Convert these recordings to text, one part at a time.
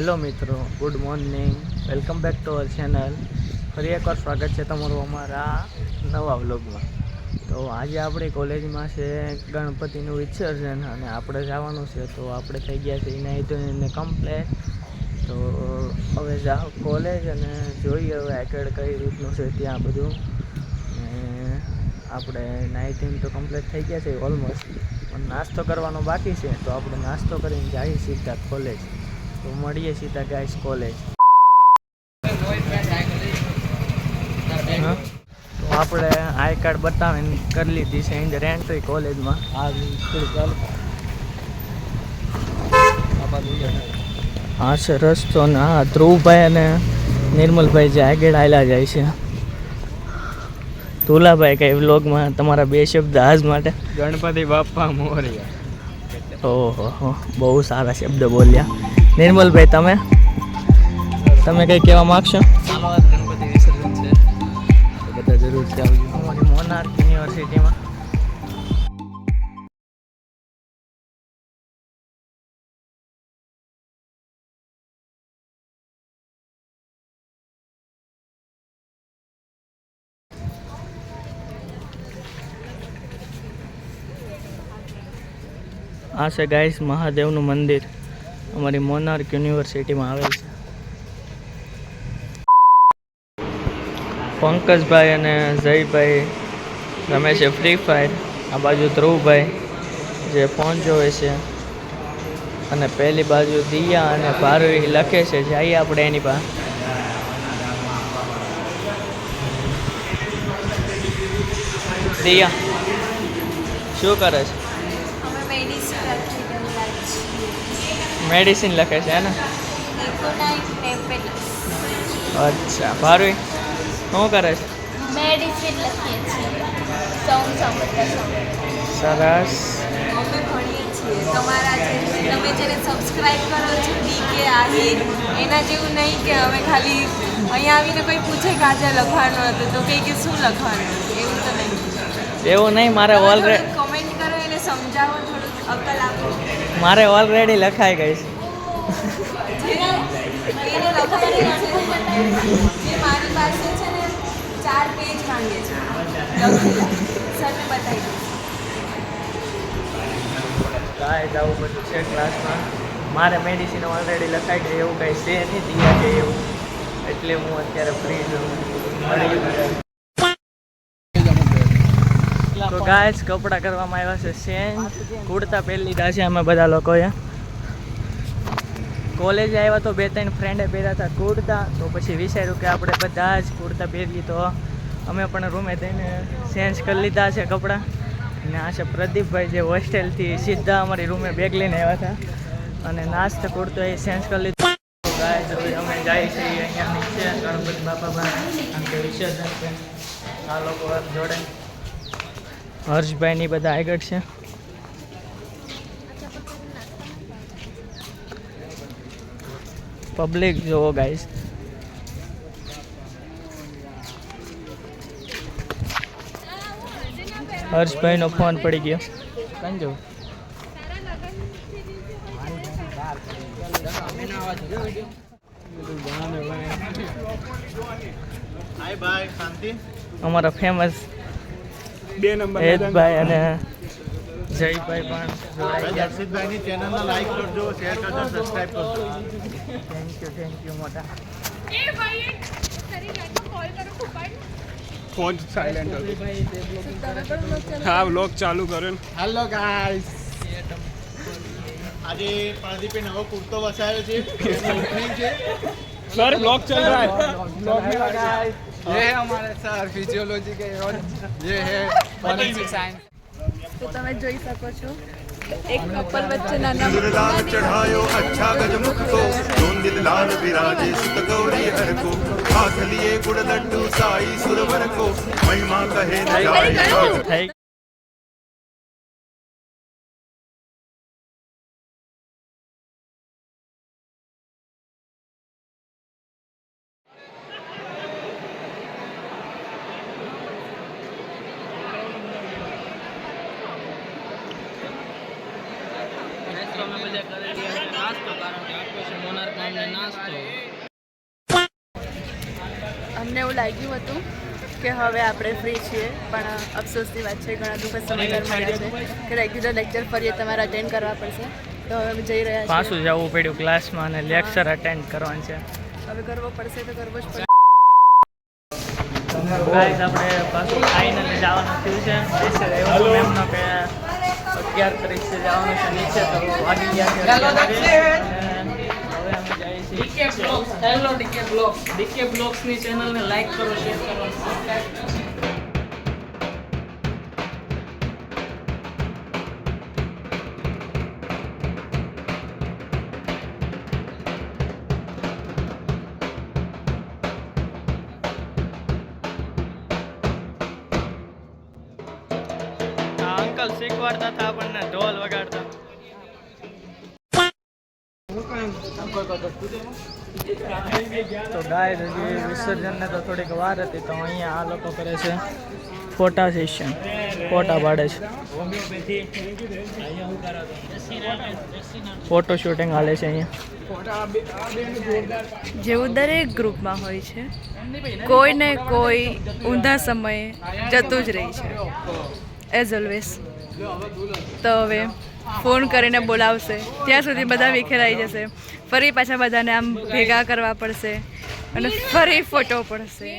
Hello મિત્રો, good morning, welcome back to our channel. ફરી એકવાર સ્વાગત છે તમારું અમારા નવા વ્લોગમાં. તો આજે આપણી કોલેજમાં છે ગણપતિનું વિસર્જન અને આપણે જવાનું છે. તો આપણે થઈ ગયા છે નહીં તો એને કમ્પ્લેટ. તો હવે જાઓ કોલેજ અને જોઈએ હવે આગળ કઈ રીતનું છે ત્યાં બધું. આપણે નાઇટિંગ તો કમ્પ્લીટ થઈ ગયા છે ઓલમોસ્ટ, પણ નાસ્તો કરવાનો બાકી છે. તો આપણે નાસ્તો કરીને જઈએ સીધા કોલેજ. તો મળીએ સીધા ગાઈસ કોલેજ. તો આપણે આઈ કાર્ડ બતાવીને કરી લીધી છે અંદર એન્ટ્રી કોલેજમાં. હા છે રસ્તો ને હા ધ્રુવભાઈ અને નિર્મલભાઈ જે આગળ આવેલા જાય છે. તુલાભાઈ કઈ વ્લોગમાં તમારા બે શબ્દ આજ માટે. ગણપતિ બાપ્પા મોરયા. ઓહો, બહુ સારા શબ્દ બોલ્યા. નિર્મલભાઈ તમે કંઈ કહેવા માગશો? ગણપતિ વિસર્જન છે તો બધા જરૂરથી આવજો અમારી મોનાર્ક યુનિવર્સિટીમાં. આ છે ગાઈસ મહાદેવનું મંદિર, અમારી મોનાર્ક યુનિવર્સિટીમાં આવેલ છે. પંકજભાઈ અને જયભાઈ રમે છે ફ્રી ફાયર. આ બાજુ ધ્રુવભાઈ જે ફોન જોવે છે અને પહેલી બાજુ દિયા અને ભારવી લખે છે. જઈએ આપણે એની પાસે. દિયા શું કરે છે? મેડિસિન લખે છે હે ને? અચ્છા. ભારવી શું કરે છે? મેડિસિન લખીએ છીએ. સોંગ સરસ. અમે ભણીએ છીએ. તમારા જે તમે જેને સબસ્ક્રાઇબ કરો છો ડીકે આહિર, એના જેવું નહીં કે અમે ખાલી અહીંયા આવીને કોઈ પૂછે કે આજે લખવાનું હતું તો કંઈ કે શું લખવાનું હતું, એવું તો નહીં. એવું નહીં, મારે ઓલરેડી કમેન્ટ કરો, એને સમજાવો, થોડુંક અકલ આપો. મારે ઓલરેડી લખાઈ ગઈ છે. એને લખવાની છે જે મારી પાસે છે ને 4 પેજ માંગે છે લખેલા. સરને બતાવી દઉં. કાંઈ જવું બધું છે ક્લાસમાં. મારે મેડિસિન ઓલરેડી લખાઈ ગઈ, એવું કંઈ છે નહીં દિયા કે એવું, એટલે હું અત્યારે ફ્રી છું. તો ગાય કપડાં કરવામાં આવ્યા છે ચેન્જ. કુર્તા પહેરી લીધા છે અમે બધા લોકોએ. કોલેજે આવ્યા તો 2-3 ફ્રેન્ડે પહેર્યા હતા કુર્તા, તો પછી વિચાર્યું કે આપણે બધા જ કુર્તા પહેરીએ. તો અમે પણ રૂમે થઈને ચેન્જ કરી લીધા છે કપડાં. અને આ છે પ્રદીપભાઈ જે હોસ્ટેલથી સીધા અમારી રૂમે બેગ લઈને આવ્યા હતા અને નાસ્તો કુર્તો એ ચેન્જ કરી લીધો. ગાય હવે અમે જાય છે અહીંયા નીચે ગણપતિ બાપા કારણ કે વિસર્જન છે. આ લોકો જોડે હર્ષભાઈની બધા આગળ છે. પબ્લિક જોવો ગાઈસ. હર્ષભાઈનો ફોન પડી ગયો. કઈ જવું? અમારા ફેમસ 2 નંબર હેતભાઈ અને જયભાઈ પણ દર્શિતભાઈની ચેનલને લાઈક કરજો, શેર કરજો, સબસ્ક્રાઇબ કરજો. થેન્ક યુ મોટા. ફોન સાયલેન્ટ હતો. હા વ્લોગ ચાલુ કર્યો. હેલો ગાઈસ, આજે પ્રદીપે નવો કુર્તો વસાવ્યો છે. ઓપનિંગ છે सर ब्लॉग चल रहा है. ये है हमारे सर फिजियोलॉजी के, और ये है फॉरेंसिक साइंस. તો તમે જોઈ શકો છો એક કપલ વચ્ચે નાના लाल चढ़ायो अच्छा गजमुख को, दोन दिल लाल विराजे सुत गौरी हर को, हाथ लिए गुड़ लड्डू साई सुरवर को, महिमा कहे न जाए. થઈ નાસ્તો, કારણ કે આખો છે મોનાર્કમાં અમને નાસ્તો. અમને એવું લાગ્યું હતું કે હવે આપણે ફ્રી છીએ, પણ અફસોસની વાત છે ઘણા દુઃખદ સમાચાર મળ્યા છે કે રેગ્યુલર લેક્ચર ફરીએ તમારે અટેન્ડ કરવા પડશે. તો હવે અમે જઈ રહ્યા પાછું જવું પડ્યું ક્લાસમાં અને લેક્ચર અટેન્ડ કરવાનું છે. છીએ. હવે કરવો પડશે તો કરવો જ પડશે. ગાઈસ આપણે પાછું ફાઇનલી જવાનું થયું છે. મેસેજ આવ્યો હતો મેમનો કે 11:30 જવાનું છે નીચે, તો વાગી ગયા છે 11:30. હવે અમે જઈએ છીએ DK blogs. Hello DK blogs. DK blogs ની ચેનલ ને લાઈક કરો, શેર કરો, સબસ્ક્રાઇબ કરો. આ અંકલ શીખવાડતા હતા આપણને ઢોલ વગાડતા. તો ગાય હજી વિસર્જનને તો થોડીક વાર હતી, તો અહીંયા આ લોકો કરે છે ફોટા સેશન, ફોટા પાડે છે, ફોટો શૂટિંગ હાલે છે અહીંયા. જેવું દરેક ગ્રુપમાં હોય છે, કોઈ ને કોઈ ઊંધા સમયે જતું જ રહી છે એઝ ઓલવેઝ. તો હવે ફોન કરીને બોલાવશે, ત્યાં સુધી બધા વિખેરાઈ જશે, ફરી પાછા બધાને આમ ભેગા કરવા પડશે અને ફરી ફોટો પડશે.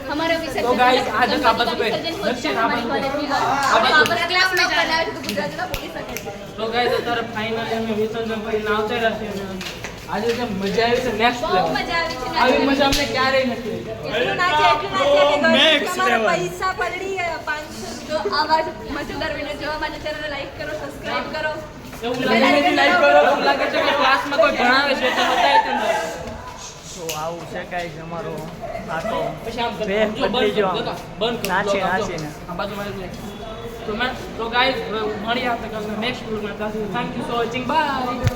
हमारे विसर्जन तो guys, आज का बाजू पे दक्षिण आ बाजू हमारा क्लास में बनावे तो ગુજરાતના બોલી શકે છે તો ગાઈસ અત્યારે ફાઇનલી અમે વિસર્જન કરીને આવતા રહ્યા છીએ આજે જે મજા આવી છે નેક્સ્ટ બહુ લેવલ મજા આવી છે આવી મજા અમને ક્યારેય નથી આવી એટલું નાચે કે તમારા પૈસા પડી 500 તો આવા જ મજેદાર વિડિયો જોવા માટે ચેનલને લાઈક કરો સબસ્ક્રાઇબ કરો એવું લાગે છે લાઈક કરો એવું લાગે છે કે ક્લાસમાં કોઈ ભણાવે છે તો બતાય તો તો આવું છે કાંઈ અમારો આખો પછી આમ બે જો બદલી જો બંધ નાચી નાચીને આ બાજુ મારી તો ગાઈસ મળીએ આપણે નેક્સ્ટ વિડિયોમાં thank you for watching by